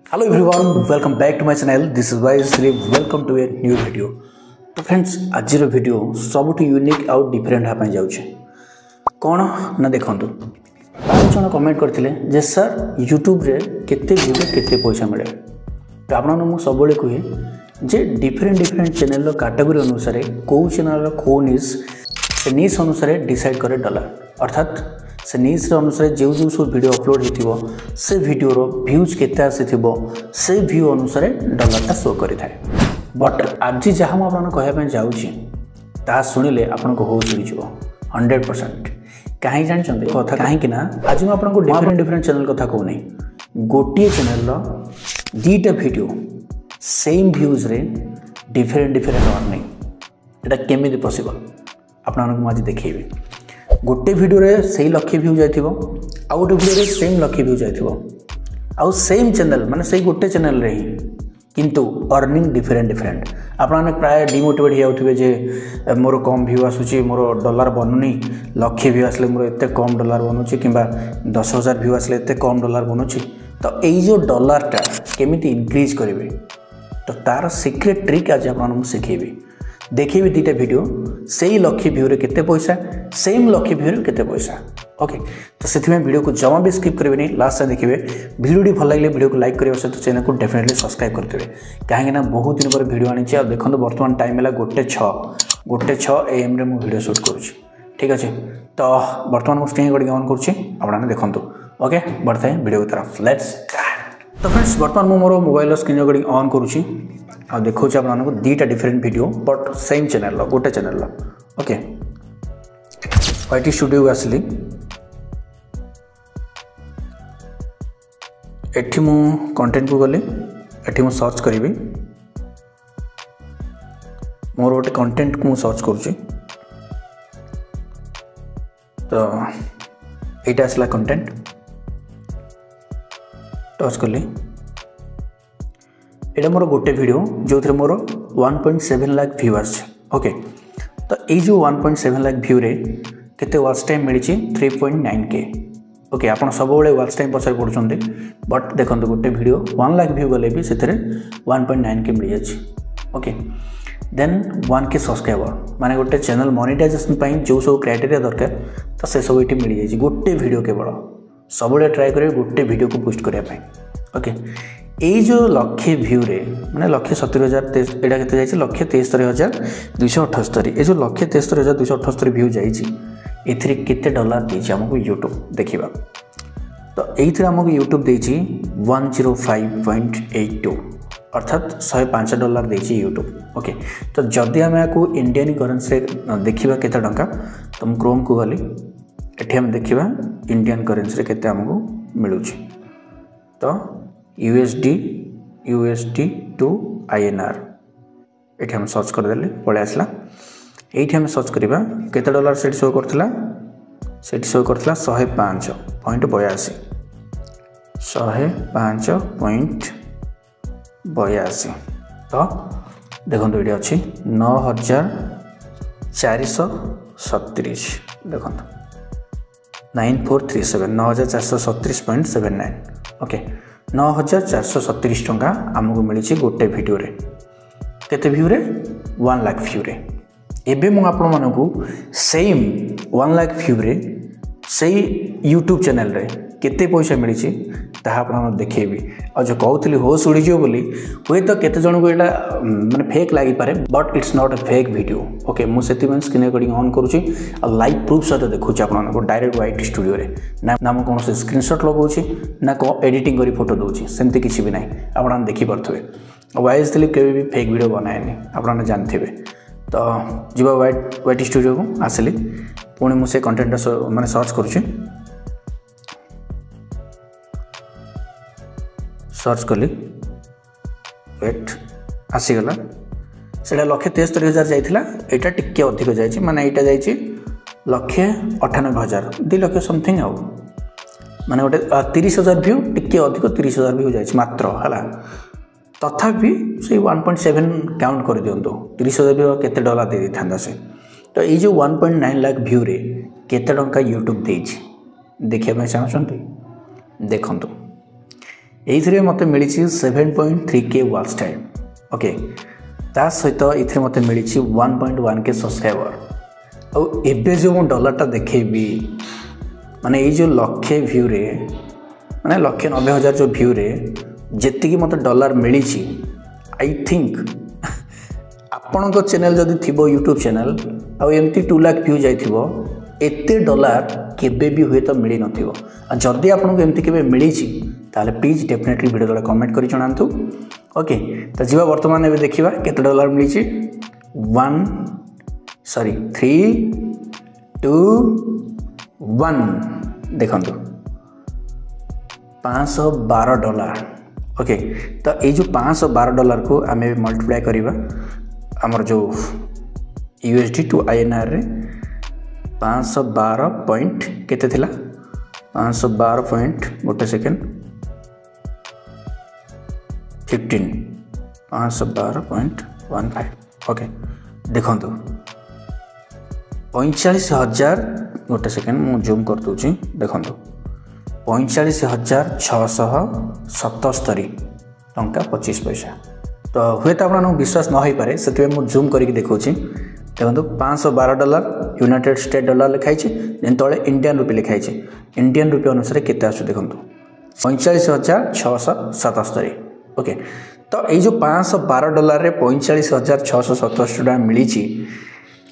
Hello everyone, welcome back to my channel. This is Vaisri. Welcome to a new video. तो friends आज video सब unique आउ different हाँ जाऊे कौन ना देखु बहुत जन कमेंट करते सर यूट्यूब रे केते वीडियो केते पैसा मिले। तो आपको सब कहे जे डिफरेंट डिफरेंट चैनल कैटेगरी अनुसार कौ चैनल कौ निश से निश अनुसार डिसाइड करे डॉलर अर्थात से निश अनुसार जो जो सब वीडियो अपलोड हो से वीडियोर व्यूज केते आसी से व्यू अनुसार डॉलरटा शो करें। बट आज जहाँ मुझे कहवाई जाऊँगी ता शुणिले आपको होश हो 100% कहीं जानते कथा कहीं आज मुझे डिफरेंट डिफरेंट चैनल कथा कहूनी गोटे चैनल दीटा वीडियो सेम व्यूज रे डिफरेंट डिफरेंट अर्निंग एटा केमिति पॉसिबल आपन आज देखेबी। गोटे वीडियो रे सही लक्ष्य व्यू जाइथिबो आ गोटे वीडियो रे सेम लक्ष्य व्यू जाइथिबो आ सेम चैनल माने सही गोटे चैनल रे ही किंतु अर्निंग डिफरेंट डिफरेंट आपने प्राय डिमोटिवेट हो जाउथिबे जे मोर कम व्यू आसुची मोर डॉलर बनूनी लक्ष्य व्यू आसले मोर एते कम डॉलर बनूची किंबा 10,000 व्यू आसले एते कम डॉलर बनूची। तो यही जो डॉलरटा केमिति इंक्रीज करेंगे तो तार सीक्रेट ट्रिक आज आपको शिखेबी देखेबी दीटा वीडियो सही लक्ष्य व्यू रे केते पैसा सेम लक्ष्य व्यू रे केते पैसा। ओके तो से वीडियो को जमा भी स्किप करेंगे नहीं लास्ट से देखिए वीडियो भल लगे वीडियो को लाइक करने सहित चैनल को डेफिनेटली सब्सक्राइब करते कहीं बहुत दिन पर वीडियो आनी देखो बर्तमान टाइम है 1:06 AM रे वीडियो शूट करुँच ठीक अच्छे। तो बर्तमान मुझे स्क्रीन रिकॉर्डिंग ऑन करुँच देखो ओके बढ़ता है वीडियो की तरफ लेट्स स्टार्ट। तो फ्रेंड्स बर्तमान मुझे मोर मोबाइल स्क्रीन रिकॉर्डिंग ऑन करुँच आ देखो आपको दीटा different video but same channel गोटे चैनल ओके YT स्टूडियो आसली एठी मु कंटेंट को गली एठी मु सर्च करी मोर गोटे कंटेंट को सर्च करुँची तो ये आसला कंटेंट टच कली एटा मोर गोटे वीडियो जो थे मोर 1.7 लाख व्यूअर्स ओके। तो ये जो 1.7 लाख व्यू रे केते वॉच टाइम मिली 3.9K ओके आप सब वॉच टाइम पचार पड़ते बट देखो गोटे वीडियो 1 लाख व्यू गले भी से 1.9K मिल जाए ओके। देन 1K सब्सक्राइबर माने गोटे चैनल मोनेटाइजेशन जो सब क्राइटेरिया दरकार तो से सब ये मिल जाए गोटे वीडियो केवल सब ट्राए करेंगे गोटे वीडियो को पोस्ट करने ओके। ये जो लक्ष्य व्यू रे माने 1,70,000 एटा केते जाइए 1,73,278 ये जो 1,73,278 व्यू जाइए एथिरे केते डॉलर देछि हमको यूट्यूब देखिबा। तो एइथिरे हमको यूट्यूब देछि 105.82 अर्थात $105 देछि यूट्यूब ओके। तो जदि हम याकू इंडियन करेंसी देखिबा केते टंका तो हम क्रोम को गली एठी हम देखिबा इंडियन करेंसी केते हमको मिलुछि। तो USD टू INR ये हम सर्च करदे पलि आसला ये हम सर्च करवा केते डॉलर से शो करथिला से शो करथिला 105.82 105.82। तो देखो ये अच्छी 9,437 देखो 9437 9,437.79 ओके 9,437 टंका आमको मिली गोटे वीडियो रे केते व्यू रे 1 लाख व्यू रे। एबे मु आपण मानकू सेम 1 लाख व्यू रे सही यूट्यूब चैनल रे केते पैसा मिली ताहा आपण देखेबी और जो कहूली होश उड़ीजो बोली हुए तो केते जन को एटा माने फेक लागी पारे but it's not a fake video okay. मु सेति स्क्रीन रिकॉर्डिंग ऑन करूची और लाइव प्रूफ सहित देखुची आपण को डायरेक्ट YT स्टूडियो रे ना मु कोन से स्क्रीनशॉट लगाउची ना को एडिटिंग करी फोटो दोची सेमती किछि भी नाही आपण देखि परथबे। वाइज दिली केबे भी फेक वीडियो बनाएनी आपण जानथिबे। तो जीवा YT स्टूडियो को आसली पुणी मुझे कंटेंट माने सर्च करुँच सर्च कली वेट आसीगला से 1,73,000 जाइथिला एटा टिके अधिक जाइए माने एटा जाइए 1,98,000 2 लाख समथिंग आउ माने गोटे 30,000 व्यू टिके अधिक 30,000 व्यू जाइए मात्र है तथापि से 1.7 काउंट कर दिंतु 30,000 व्यू केते डॉलर दे था से। तो ये जो 1.9 लाख व्यू रे केते टंका यूट्यूब देछि देखिए चाहते देखु ये मत मिली 7.3K वॉच टाइम। ओके ता सहित ये मत मिली 1.1K सब्सक्राइबर। और एबे जो मु डॉलरटा देखेबी माने ये जो लक्षे व्यू रे माने 1,90,000 जो व्यू रे जेतिकी मत डॉलर मिली आई थिंक आपण को चैनल जदि थिबो यूट्यूब चैनल आ एमती 2 लाख व्यू जाइथिबो एते डॉलर केबे भी हुए तो मिली नथिबो। आ जदि आपन को एमती केबे मिली ताले प्लीज डेफिनेटली वीडियो तले कमेंट करि जणांतु। ओके तो जीवा वर्तमान एबे देखिबा केते डॉलर मिली 3 2 1 देखंतु $512। ओके तो ये जो $512 को आम मल्टीप्लाई करवा आमर जो USD टू INR रे 512 पॉइंट केते थिला 512 पॉइंट गोटे सेकेंड 15 512.15। ओके देखंतु 45,000 गोटे सेकेंड मु जूम कर दूची देखंतु 45,677 टंका 25 पैसा। तो हुए तो आपको विश्वास न हो पारे से मुझे जूम करके देखा देखो $512 यूनाइटेड स्टेट डॉलर लिखाई तले इंडियन रुपी लिखाई इंडियन रुपी अनुसार केते आसु देखो 45,677। ओके तो ये जो $512 रे 45,677 टका मिली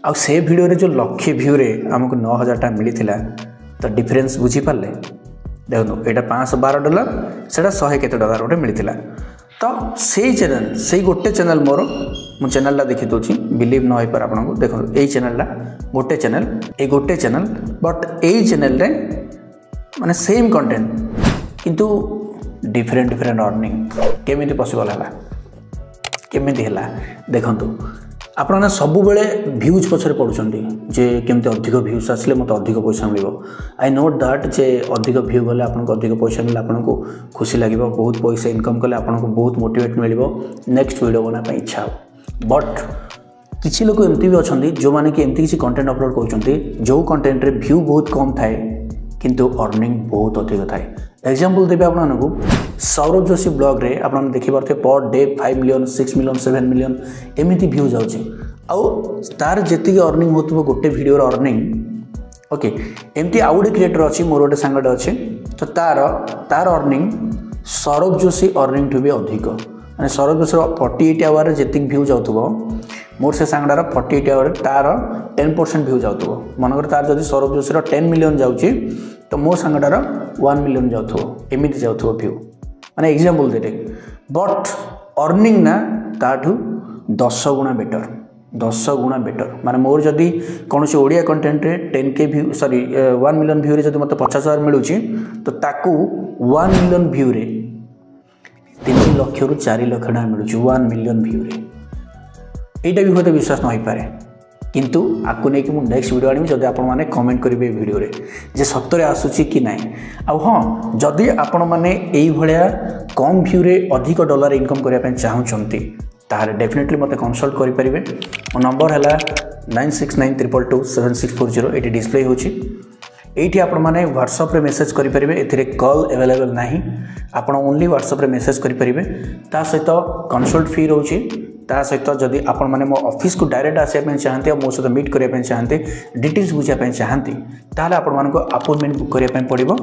आ से वीडियो रे जो लक्षे व्यू रे आमको 9,000 टका मिली तो डिफरेंस बुझी पारे देखो यहाँ $512 से 100 केते डॉलर गोटे मिलता। तो से चैनल से गोटे चैनल मोर मु चैनल देखी दूसरी बिलीव न हो पार आपको देखो यही चैनल गोटे चैनल बट यही चैनल रे माने सेम कंटेंट किंतु डिफरेंट अर्निंग केमिति पॉसिबल है केमिति है देखंतु आपने सब बेले भ्यूज पछरे पड़ुछंती जे केमते अधिक भ्यूज आसले मत अधिक पैसा मिलिबो। आई नोट दैट जे अधिक व्यू गले आपनको अधिक पैसा मिले आपनको खुशी लागिबो बहुत पैसा इनकम कले आपनको बहुत मोटिवेट मिलिबो नेक्स्ट वीडियो बना पे इच्छा हो। बट किछि लोक एमती भी अछंती जो माने कि एमती किछि कंटेंट अपलोड करछंती जो कंटेंट रे व्यू बहुत कम थाए किंतु अर्निंग बहुत अधिक थाए। एग्जांपल देबे आपनको सौरभ जोशी ब्लॉग रे आपन देखि परथे per day 5 million 6 million 7 million एमिति व्यू जाउची आउ तार जेति अर्निंग होतबो गोटे वीडियो रो अर्निंग। ओके एमती आउ गोटे क्रिएटर अछि मोर गोटे सांगटे अछि तो तार earning Saurabh Joshi earning two भी अधिक माने सौरभ जोशी 48 आवर रे जेति व्यू जाउतबो मोर से सांगडार 48 आवर तार 10% व्यू जाउतबो मनकर तार जदि सौरभ जोशी रो 10 मिलियन जाउची तो मो सांगडार 1 मिलियन जाउथबो एमिति जाउथबो व्यू माने एग्जांपल देते बट अर्निंग ना ताठू 10 गुणा बेटर माने मोर जदि कौन से ओडिया कंटेंट रे 10K view sorry 1 million view रे जदि मते 50,000 मिलुची तो ताकू 1 मिलियन व्यू रे 3 लाख रु 4 लाख टका मिलुची 1 मिलियन व्यू रे। एटा भी होते विश्वास न होई पारे किंतु आपको नहीं कि मु नेक्स्ट वीडियो आनी जदि आपण माने कमेंट करिवे वीडियो रे जे सत्तरे आसुची कि नाही। आ हां जदि आपण माने एई भलिया कम व्यू रे अधिक डॉलर इनकम करिया पे चाहुचंती तारे डेफिनेटली मते कंसल्ट करि परिबे। मो नंबर हला 9692227640 एटी डिस्प्ले होची एठी आपण माने WhatsApp रे मेसेज करि परिबे एथिरे कॉल अवेलेबल नाही आपण ओनली WhatsApp रे मेसेज करि परिबे ता सहित कंसल्ट फी रहउची ता सहित जदि आपण माने मो ऑफिस को डायरेक्ट आसे पे चाहते मो सहित मीट करिया पे चाहते डिटेल्स बुझा पे चाहते ताले आपण मानको अपॉइंटमेंट बुक करिया पे पड़िबो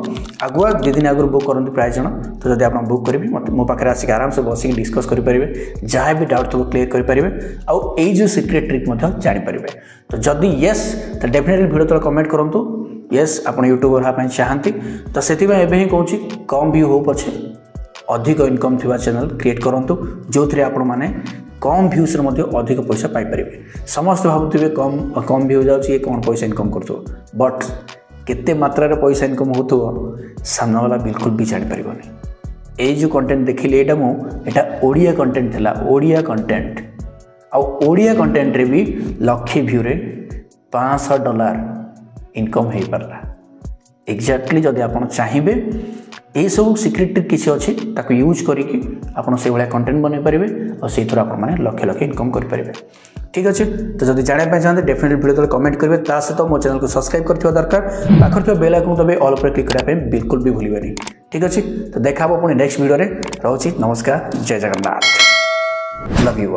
आगुआ 2 दिन आगु बुक करंती प्राय जण तो जदि आपण बुक करिबे मो पाखरे आसी आराम से बसी डिस्कस करि परिबे जहा भी डाउट तो क्लियर करि परिबे आ ए जो सीक्रेट ट्रिक मध्य जानि परिबे। तो जदि यस तो डेफिनेटली वीडियो तले कमेंट करंतु यस आपण यूट्यूबर हा पे चाहते तो सेति में एबे ही कहूची कम व्यू हो पछे अधिक इनकम थिबा चैनल क्रिएट करंतु जो थरे आपण माने कम व्यूज रे मध्य अधिक पैसा पाई परिबे। समस्त भाबुथिबे कम व्यू जाउची कौन पैसा इनकम करथो बट केते मात्रा रे पैसा इनकम होथो सामना वाला बिल्कुल भी जानि परिबोनी। ए जो कंटेंट देखिले एटा ओडिया कंटेंट थिला ओडिया कंटेंट आ ओडिया कंटेंट रे भी लक्षे व्यू रे $500 इनकम हे परला एक्जेक्टली जदि आपण चाहिबे ए सब सीक्रेट ट्रिक किसी अच्छी ताको यूज करिकी आपण से भलिया कंटेंट बनै परिबे और से थोरा आपण माने लक्ष लक्ष इनकम करि परिबे। ठीक अच्छे तो जब जानापी चाहते डेफिनेटली वीडियो तले कमेंट करेंगे ता सहित मो चैनल को सब्सक्राइब कर दरकार पाखर बेल आइकन दबे ऑल पर क्लिक करने बिल्कुल भी भूलिए ठीक अच्छे तो देखा पुणी नेक्स्ट वीडियो रे रोची नमस्कार जय जगन्नाथ लव यू।